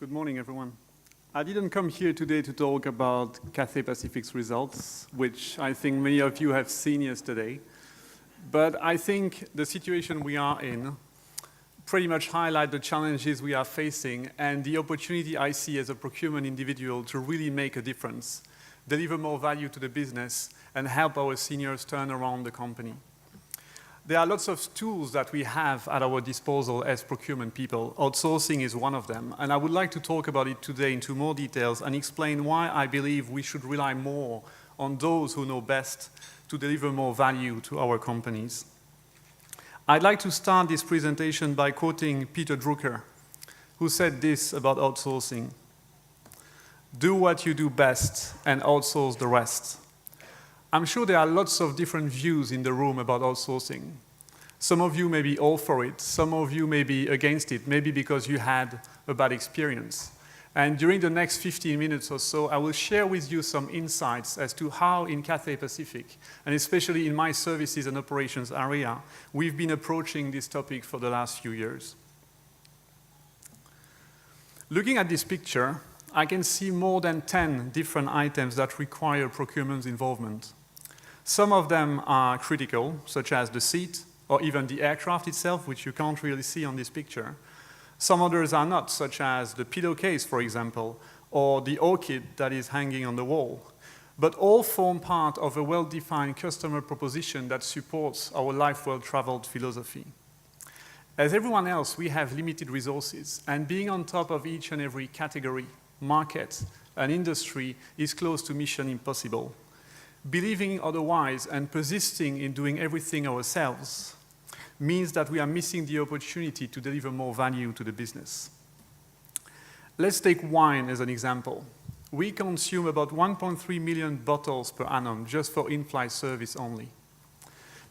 Good morning, everyone. I didn't come here today to talk about Cathay Pacific's results, which I think many of you have seen yesterday. But I think the situation we are in pretty much highlight the challenges we are facing and the opportunity I see as a procurement individual to really make a difference, deliver more value to the business, and help our seniors turn around the company. There are lots of tools that we have at our disposal as procurement people. Outsourcing is one of them, and I would like to talk about it today into more details and explain why I believe we should rely more on those who know best to deliver more value to our companies. I'd like to start this presentation by quoting Peter Drucker, who said this about outsourcing: "Do what you do best and outsource the rest." I'm sure there are lots of different views in the room about outsourcing. Some of you may be all for it, some of you may be against it, maybe because you had a bad experience. And during the next 15 minutes or so, I will share with you some insights as to how in Cathay Pacific, and especially in my services and operations area, we've been approaching this topic for the last few years. Looking at this picture, I can see more than 10 different items that require procurement's involvement. Some of them are critical, such as the seat or even the aircraft itself, which you can't really see on this picture. Some others are not, such as the pillowcase, for example, or the orchid that is hanging on the wall. But all form part of a well-defined customer proposition that supports our life well-traveled philosophy. As everyone else, we have limited resources, and being on top of each and every category, market, and industry is close to mission impossible. Believing otherwise and persisting in doing everything ourselves means that we are missing the opportunity to deliver more value to the business. Let's take wine as an example. We consume about 1.3 million bottles per annum just for in-flight service only.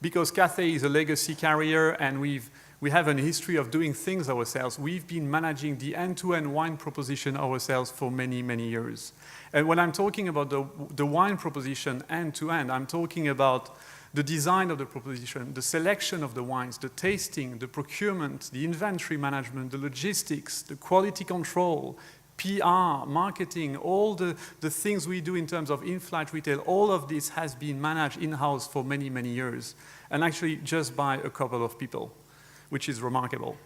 Because Cathay is a legacy carrier and we have a history of doing things ourselves, we've been managing the end-to-end wine proposition ourselves for many, many years. And when I'm talking about the wine proposition end-to-end, I'm talking about the design of the proposition, the selection of the wines, the tasting, the procurement, the inventory management, the logistics, the quality control, PR, marketing, all the things we do in terms of in-flight retail, all of this has been managed in-house for many, many years, and actually just by a couple of people, which is remarkable.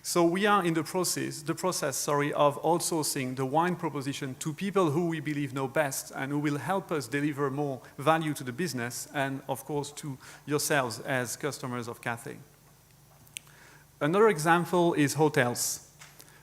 So we are in the process of outsourcing the wine proposition to people who we believe know best and who will help us deliver more value to the business and, of course, to yourselves as customers of Cathay. Another example is hotels.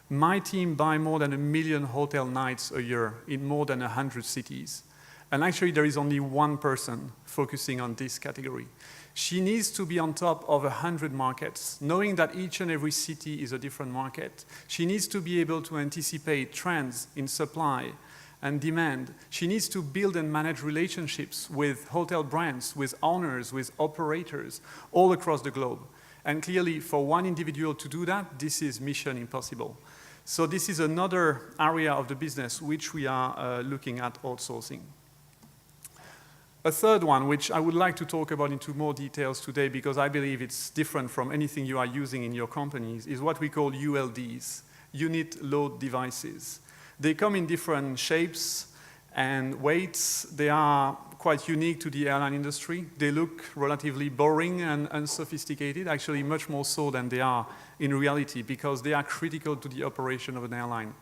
My team buy more than 1 million hotel nights a year in more than 100 cities. And actually, there is only one person focusing on this category. She needs to be on top of 100 markets, knowing that each and every city is a different market. She needs to be able to anticipate trends in supply and demand. She needs to build and manage relationships with hotel brands, with owners, with operators all across the globe. And clearly, for one individual to do that, this is mission impossible. So this is another area of the business which we are looking at outsourcing. A third one, which I would like to talk about into more details today because I believe it's different from anything you are using in your companies, is what we call ULDs, Unit Load Devices. They come in different shapes and weights. They are quite unique to the airline industry. They look relatively boring and unsophisticated, actually much more so than they are in reality because they are critical to the operation of an airline.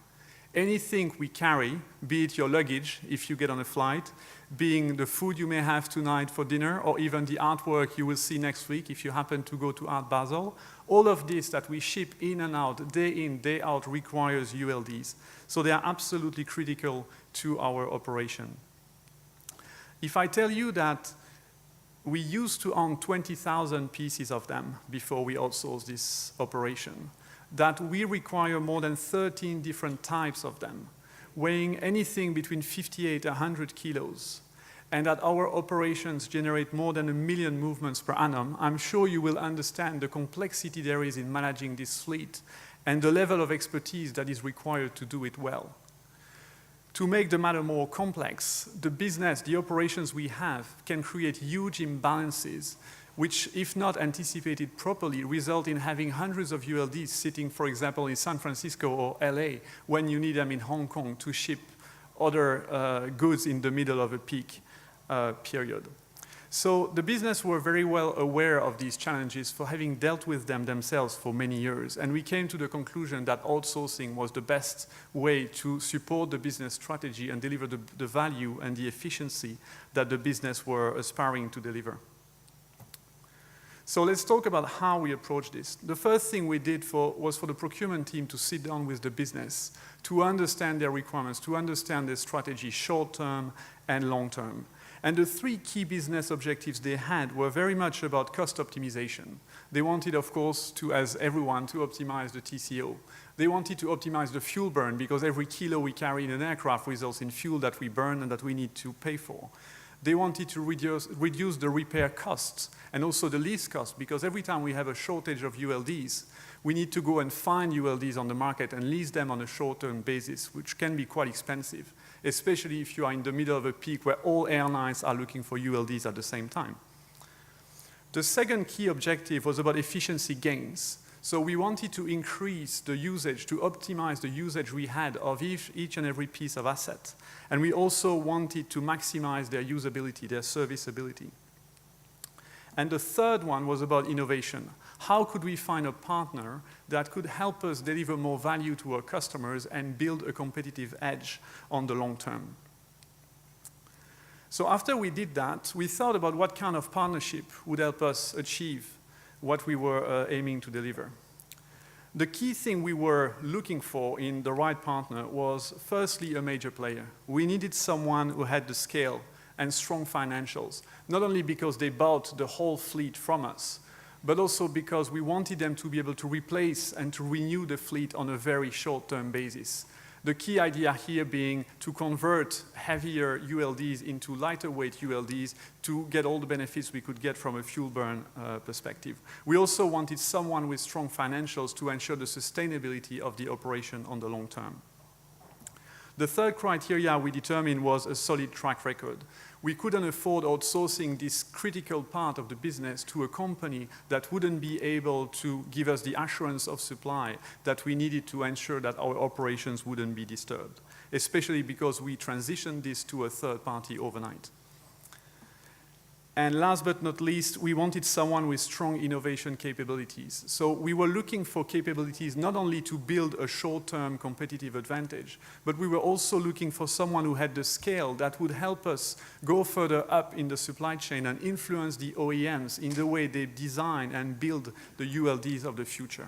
Anything we carry, be it your luggage if you get on a flight, being the food you may have tonight for dinner, or even the artwork you will see next week if you happen to go to Art Basel, all of this that we ship in and out, day in, day out, requires ULDs. So they are absolutely critical to our operation. If I tell you that we used to own 20,000 pieces of them before we outsourced this operation, that we require more than 13 different types of them, weighing anything between 58 and 100 kilos, and that our operations generate more than 1 million movements per annum, I'm sure you will understand the complexity there is in managing this fleet and the level of expertise that is required to do it well. To make the matter more complex, the business, the operations we have can create huge imbalances which, if not anticipated properly, result in having hundreds of ULDs sitting, for example, in San Francisco or LA, when you need them in Hong Kong to ship other goods in the middle of a peak period. So the business were very well aware of these challenges for having dealt with them themselves for many years. And we came to the conclusion that outsourcing was the best way to support the business strategy and deliver the value and the efficiency that the business were aspiring to deliver. So let's talk about how we approach this. The first thing we did was for the procurement team to sit down with the business, to understand their requirements, to understand their strategy, short-term and long-term. And the three key business objectives they had were very much about cost optimization. They wanted, of course, as everyone, to optimize the TCO. They wanted to optimize the fuel burn because every kilo we carry in an aircraft results in fuel that we burn and that we need to pay for. They wanted to reduce the repair costs and also the lease costs, because every time we have a shortage of ULDs, we need to go and find ULDs on the market and lease them on a short-term basis, which can be quite expensive, especially if you are in the middle of a peak where all airlines are looking for ULDs at the same time. The second key objective was about efficiency gains. So we wanted to increase the usage, to optimize the usage we had of each and every piece of asset. And we also wanted to maximize their usability, their serviceability. And the third one was about innovation. How could we find a partner that could help us deliver more value to our customers and build a competitive edge on the long term? So after we did that, we thought about what kind of partnership would help us achieve what we were aiming to deliver. The key thing we were looking for in the right partner was, firstly, a major player. We needed someone who had the scale and strong financials, not only because they bought the whole fleet from us, but also because we wanted them to be able to replace and to renew the fleet on a very short-term basis. The key idea here being to convert heavier ULDs into lighter weight ULDs to get all the benefits we could get from a fuel burn perspective. We also wanted someone with strong financials to ensure the sustainability of the operation on the long term. The third criteria we determined was a solid track record. We couldn't afford outsourcing this critical part of the business to a company that wouldn't be able to give us the assurance of supply that we needed to ensure that our operations wouldn't be disturbed, especially because we transitioned this to a third party overnight. And last but not least, we wanted someone with strong innovation capabilities. So we were looking for capabilities not only to build a short-term competitive advantage, but we were also looking for someone who had the scale that would help us go further up in the supply chain and influence the OEMs in the way they design and build the ULDs of the future.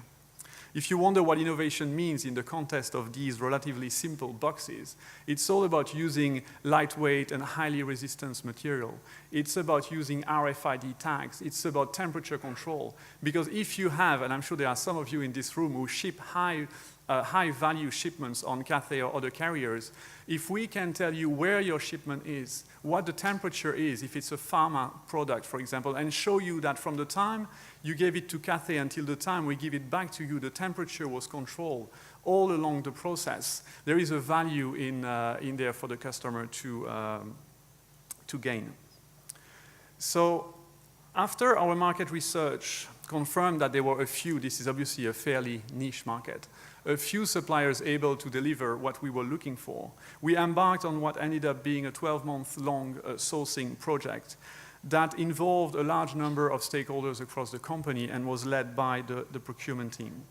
If you wonder what innovation means in the context of these relatively simple boxes, it's all about using lightweight and highly resistant material. It's about using RFID tags. It's about temperature control. Because if you have, and I'm sure there are some of you in this room who ship high-value shipments on Cathay or other carriers, if we can tell you where your shipment is, what the temperature is, if it's a pharma product, for example, and show you that from the time you gave it to Cathay until the time we give it back to you, the temperature was controlled all along the process, there is a value in there for the customer to gain. So after our market research confirmed that there were a few, this is obviously a fairly niche market, a few suppliers able to deliver what we were looking for, we embarked on what ended up being a 12-month-long sourcing project that involved a large number of stakeholders across the company and was led by the procurement team.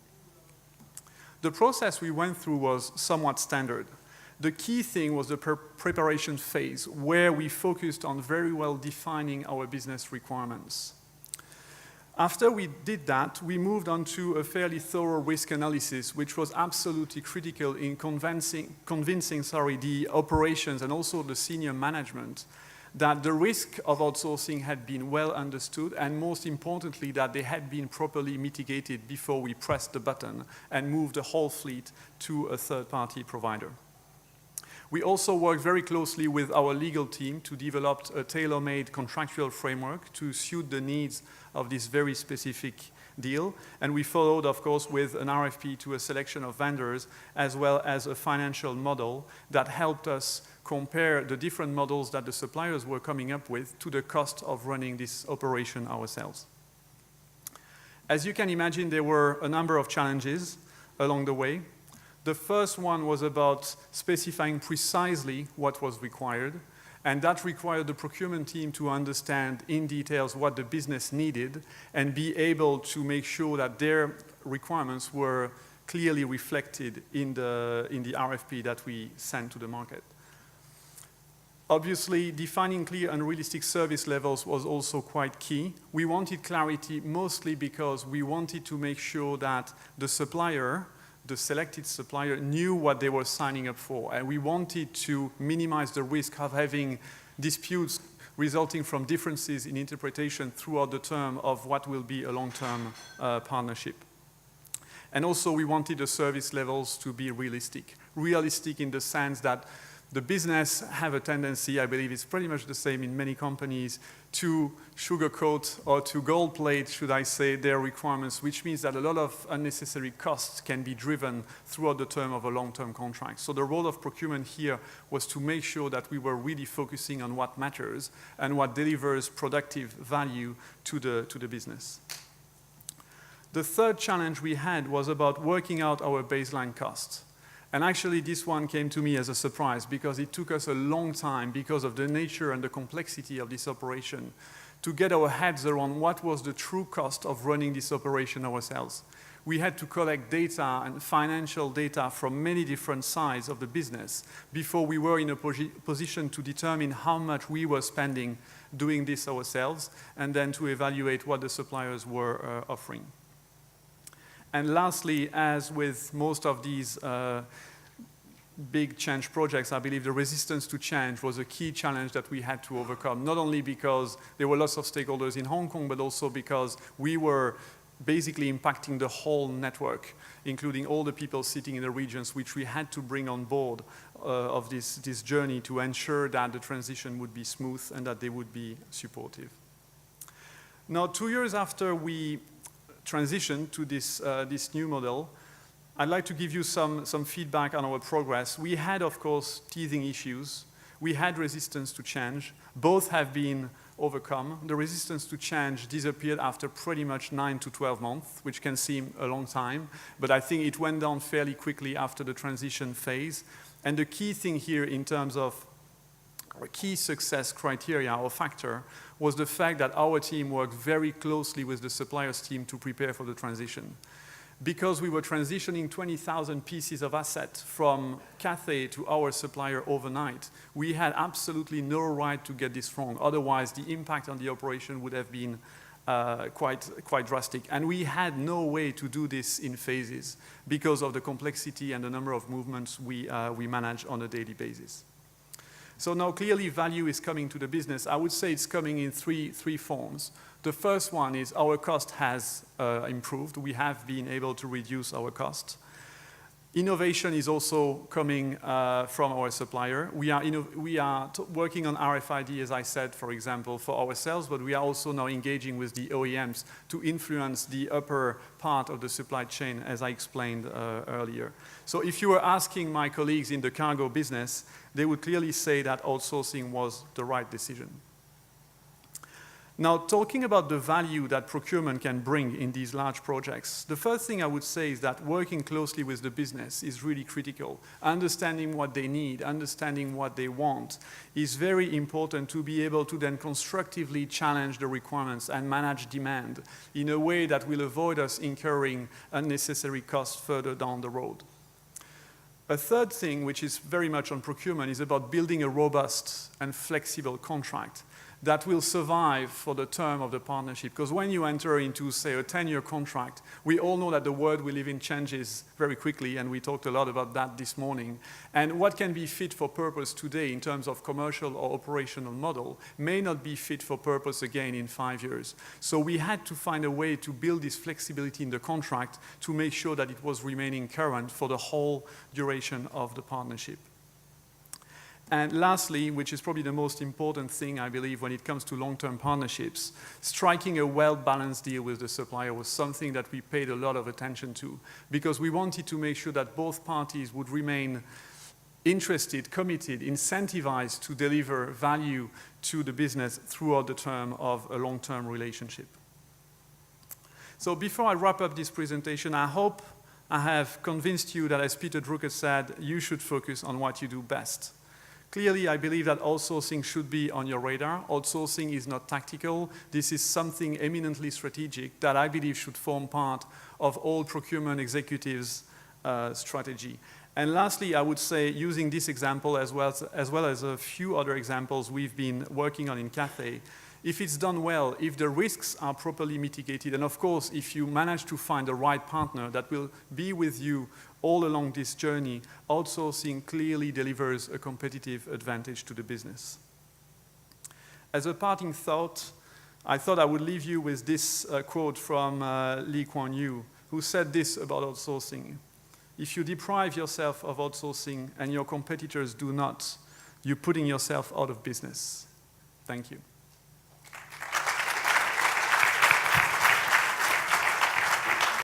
The process we went through was somewhat standard. The key thing was the preparation phase, where we focused on very well defining our business requirements. After we did that, we moved on to a fairly thorough risk analysis, which was absolutely critical in convincing the operations and also the senior management that the risk of outsourcing had been well understood, and most importantly, that they had been properly mitigated before we pressed the button and moved the whole fleet to a third-party provider. We also worked very closely with our legal team to develop a tailor-made contractual framework to suit the needs of this very specific deal. And we followed, of course, with an RFP to a selection of vendors, as well as a financial model that helped us compare the different models that the suppliers were coming up with to the cost of running this operation ourselves. As you can imagine, there were a number of challenges along the way. The first one was about specifying precisely what was required, and that required the procurement team to understand in details what the business needed and be able to make sure that their requirements were clearly reflected in the RFP that we sent to the market. Obviously, defining clear and realistic service levels was also quite key. We wanted clarity mostly because we wanted to make sure that the supplier, the selected supplier, knew what they were signing up for. And we wanted to minimize the risk of having disputes resulting from differences in interpretation throughout the term of what will be a long-term partnership. And also we wanted the service levels to be realistic. Realistic in the sense that the business have a tendency, I believe it's pretty much the same in many companies, to sugarcoat or to gold plate, should I say, their requirements, which means that a lot of unnecessary costs can be driven throughout the term of a long-term contract. So the role of procurement here was to make sure that we were really focusing on what matters and what delivers productive value to the business. The third challenge we had was about working out our baseline costs. And actually, this one came to me as a surprise because it took us a long time because of the nature and the complexity of this operation to get our heads around what was the true cost of running this operation ourselves. We had to collect data and financial data from many different sides of the business before we were in a position to determine how much we were spending doing this ourselves and then to evaluate what the suppliers were offering. And lastly, as with most of these big change projects, I believe the resistance to change was a key challenge that we had to overcome, not only because there were lots of stakeholders in Hong Kong, but also because we were basically impacting the whole network, including all the people sitting in the regions, which we had to bring on board of this journey to ensure that the transition would be smooth and that they would be supportive. Now, 2 years after we transition to this new model, I'd like to give you some feedback on our progress. We had, of course, teething issues. We had resistance to change. Both have been overcome. The resistance to change disappeared after pretty much 9 to 12 months, which can seem a long time, but I think it went down fairly quickly after the transition phase. And the key thing here in terms of a key success criteria or factor was the fact that our team worked very closely with the suppliers team to prepare for the transition. Because we were transitioning 20,000 pieces of asset from Cathay to our supplier overnight, we had absolutely no right to get this wrong. Otherwise, the impact on the operation would have been quite drastic. And we had no way to do this in phases because of the complexity and the number of movements we manage on a daily basis. So now clearly value is coming to the business. I would say it's coming in three forms. The first one is our cost has improved. We have been able to reduce our cost. Innovation is also coming from our supplier. We are working on RFID, as I said, for example, for ourselves, but we are also now engaging with the OEMs to influence the upper part of the supply chain, as I explained earlier. So if you were asking my colleagues in the cargo business, they would clearly say that outsourcing was the right decision. Now, talking about the value that procurement can bring in these large projects, the first thing I would say is that working closely with the business is really critical. Understanding what they need, understanding what they want is very important to be able to then constructively challenge the requirements and manage demand in a way that will avoid us incurring unnecessary costs further down the road. A third thing, which is very much on procurement, is about building a robust and flexible contract that will survive for the term of the partnership. Because when you enter into, say, a 10-year contract, we all know that the world we live in changes very quickly, and we talked a lot about that this morning. And what can be fit for purpose today in terms of commercial or operational model may not be fit for purpose again in 5 years. So we had to find a way to build this flexibility in the contract to make sure that it was remaining current for the whole duration of the partnership. And lastly, which is probably the most important thing, I believe, when it comes to long-term partnerships, striking a well-balanced deal with the supplier was something that we paid a lot of attention to because we wanted to make sure that both parties would remain interested, committed, incentivized to deliver value to the business throughout the term of a long-term relationship. So before I wrap up this presentation, I hope I have convinced you that, as Peter Drucker said, you should focus on what you do best. Clearly, I believe that outsourcing should be on your radar. Outsourcing is not tactical. This is something eminently strategic that I believe should form part of all procurement executives' strategy. And lastly, I would say, using this example as well as a few other examples we've been working on in Cathay, if it's done well, if the risks are properly mitigated, and of course, if you manage to find the right partner that will be with you all along this journey, outsourcing clearly delivers a competitive advantage to the business. As a parting thought, I thought I would leave you with this quote from Lee Kuan Yew, who said this about outsourcing. If you deprive yourself of outsourcing and your competitors do not, you're putting yourself out of business. Thank you.